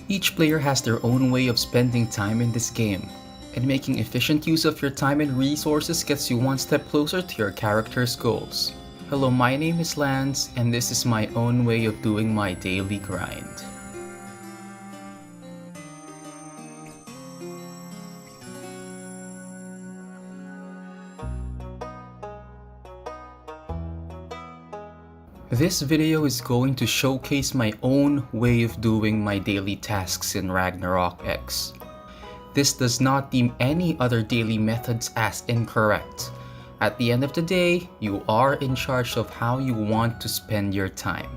Each player has their own way of spending time in this game, and making efficient use of your time and resources gets you one step closer to your character's goals. Hello, my name is Lance, and this is my own way of doing my daily grind. This video is going to showcase my own way of doing my daily tasks in Ragnarok X. This does not deem any other daily methods as incorrect. At the end of the day, you are in charge of how you want to spend your time.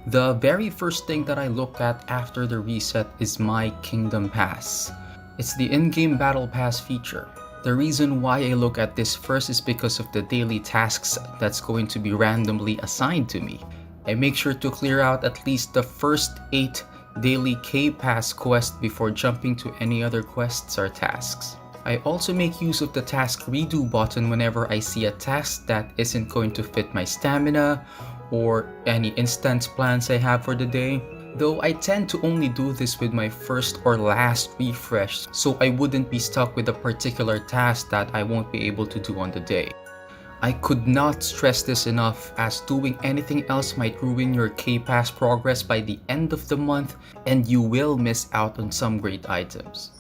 The very first thing that I look at after the reset is my Kingdom Pass. It's the in-game Battle Pass feature. The reason why I look at this first is because of the daily tasks that's going to be randomly assigned to me. I make sure to clear out at least the first 8 daily K-Pass quests before jumping to any other quests or tasks. I also make use of the task redo button whenever I see a task that isn't going to fit my stamina or any instance plans I have for the day. Though I tend to only do this with my first or last refresh, so I wouldn't be stuck with a particular task that I won't be able to do on the day. I could not stress this enough, as doing anything else might ruin your K-Pass progress by the end of the month, and you will miss out on some great items.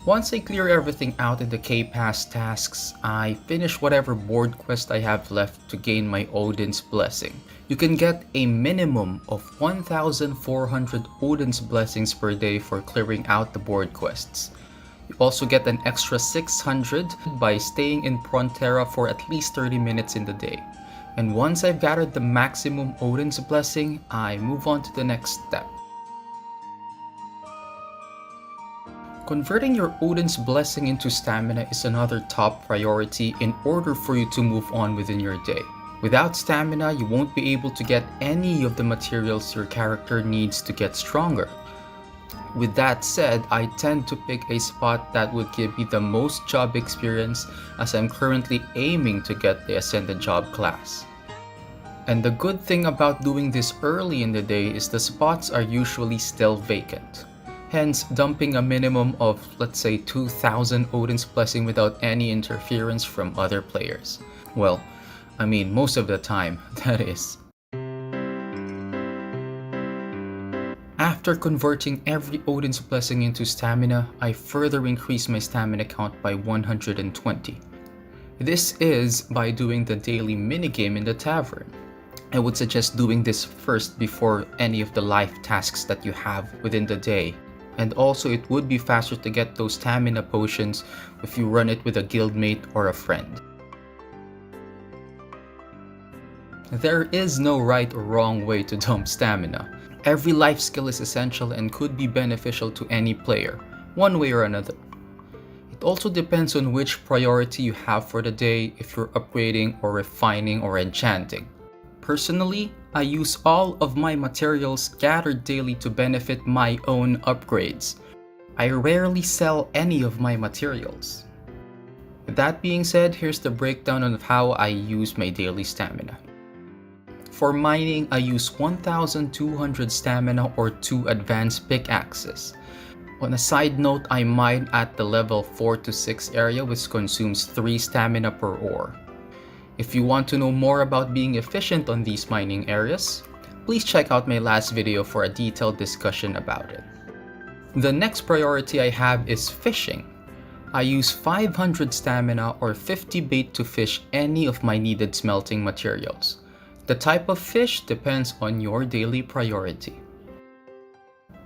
Once I clear everything out in the K-Pass tasks, I finish whatever board quest I have left to gain my Odin's blessing. You can get a minimum of 1,400 Odin's blessings per day for clearing out the board quests. You also get an extra 600 by staying in Frontera for at least 30 minutes in the day. And once I've gathered the maximum Odin's blessing, I move on to the next step. Converting your Odin's blessing into stamina is another top priority in order for you to move on within your day. Without stamina, you won't be able to get any of the materials your character needs to get stronger. With that said, I tend to pick a spot that would give me the most job experience, as I'm currently aiming to get the Ascended Job class. And the good thing about doing this early in the day is the spots are usually still vacant. Hence, dumping a minimum of, let's say, 2,000 Odin's blessing without any interference from other players. Well, I mean, most of the time, that is. After converting every Odin's blessing into stamina, I further increase my stamina count by 120. This is by doing the daily minigame in the tavern. I would suggest doing this first before any of the life tasks that you have within the day. And also, it would be faster to get those stamina potions if you run it with a guildmate or a friend. There is no right or wrong way to dump stamina. Every life skill is essential and could be beneficial to any player, one way or another. It also depends on which priority you have for the day, if you're upgrading or refining or enchanting. Personally, I use all of my materials gathered daily to benefit my own upgrades. I rarely sell any of my materials. With that being said, here's the breakdown of how I use my daily stamina. For mining, I use 1,200 stamina or 2 advanced pickaxes. On a side note, I mine at the level 4 to 6 area, which consumes 3 stamina per ore. If you want to know more about being efficient on these mining areas, please check out my last video for a detailed discussion about it. The next priority I have is fishing. I use 500 stamina or 50 bait to fish any of my needed smelting materials. The type of fish depends on your daily priority.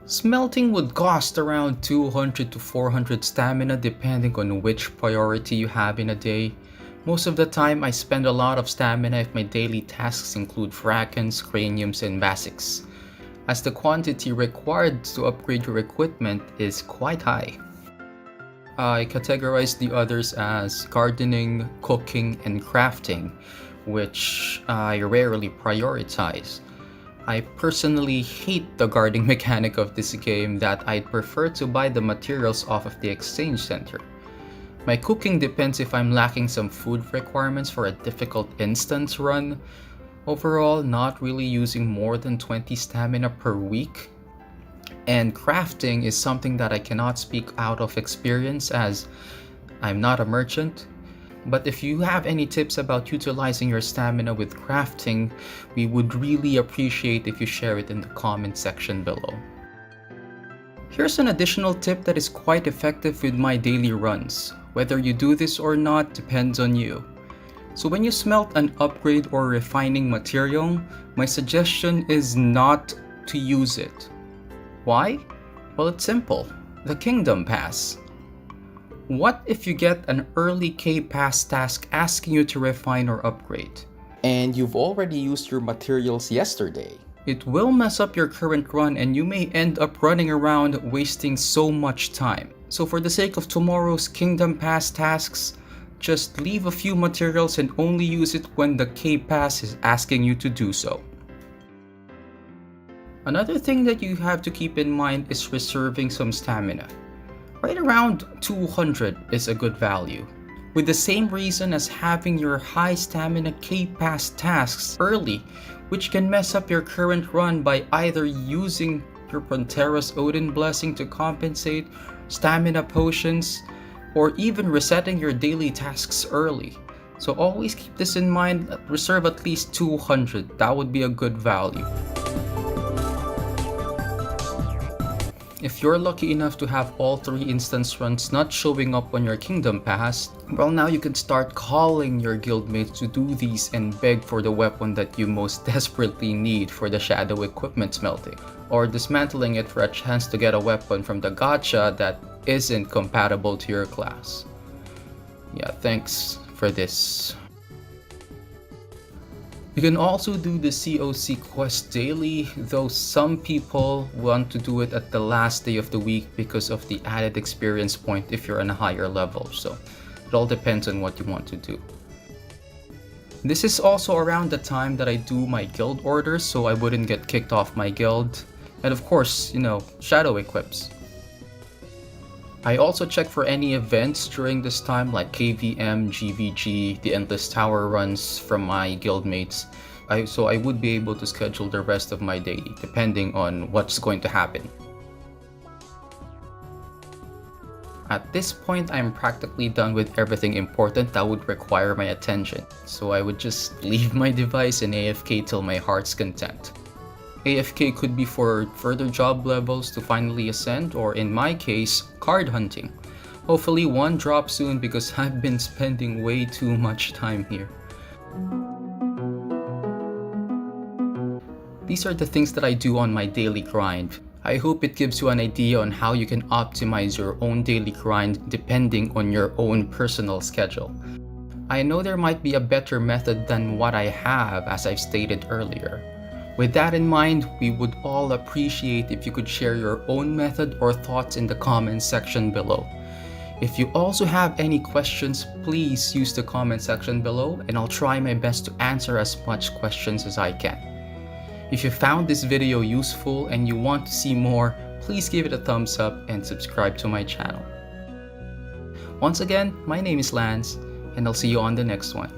Smelting would cost around 200 to 400 stamina depending on which priority you have in a day. Most of the time, I spend a lot of stamina if my daily tasks include fragments, craniums, and basics, as the quantity required to upgrade your equipment is quite high. I categorize the others as gardening, cooking, and crafting, which I rarely prioritize. I personally hate the guarding mechanic of this game that I'd prefer to buy the materials off of the exchange center. My cooking depends if I'm lacking some food requirements for a difficult instance run. Overall, not really using more than 20 stamina per week. And crafting is something that I cannot speak out of experience as I'm not a merchant. But if you have any tips about utilizing your stamina with crafting, we would really appreciate if you share it in the comment section below. Here's an additional tip that is quite effective with my daily runs. Whether you do this or not depends on you. So when you smelt an upgrade or refining material, my suggestion is not to use it. Why? Well, it's simple. The Kingdom Pass. What if you get an early K-Pass task asking you to refine or upgrade? And you've already used your materials yesterday. It will mess up your current run and you may end up running around wasting so much time. So for the sake of tomorrow's Kingdom Pass tasks, just leave a few materials and only use it when the K-Pass is asking you to do so. Another thing that you have to keep in mind is reserving some stamina. Right around 200 is a good value. With the same reason as having your high stamina K-Pass tasks early, which can mess up your current run by either using your Pantera's Odin blessing to compensate, stamina potions, or even resetting your daily tasks early. So always keep this in mind, reserve at least 200, that would be a good value. If you're lucky enough to have all 3 instance runs not showing up on your Kingdom Pass, well, now you can start calling your guildmates to do these and beg for the weapon that you most desperately need for the shadow equipment smelting, or dismantling it for a chance to get a weapon from the gacha that isn't compatible to your class. Yeah, thanks for this. You can also do the COC quest daily, though some people want to do it at the last day of the week because of the added experience point if you're on a higher level, so it all depends on what you want to do. This is also around the time that I do my guild orders so I wouldn't get kicked off my guild, and of course, shadow equips. I also check for any events during this time like KVM, GVG, the Endless Tower runs from my guildmates, so I would be able to schedule the rest of my day depending on what's going to happen. At this point, I'm practically done with everything important that would require my attention, so I would just leave my device in AFK till my heart's content. AFK could be for further job levels to finally ascend, or in my case, card hunting. Hopefully one drops soon because I've been spending way too much time here. These are the things that I do on my daily grind. I hope it gives you an idea on how you can optimize your own daily grind depending on your own personal schedule. I know there might be a better method than what I have, as I've stated earlier. With that in mind, we would all appreciate if you could share your own method or thoughts in the comments section below. If you also have any questions, please use the comment section below and I'll try my best to answer as much questions as I can. If you found this video useful and you want to see more, please give it a thumbs up and subscribe to my channel. Once again, my name is Lance and I'll see you on the next one.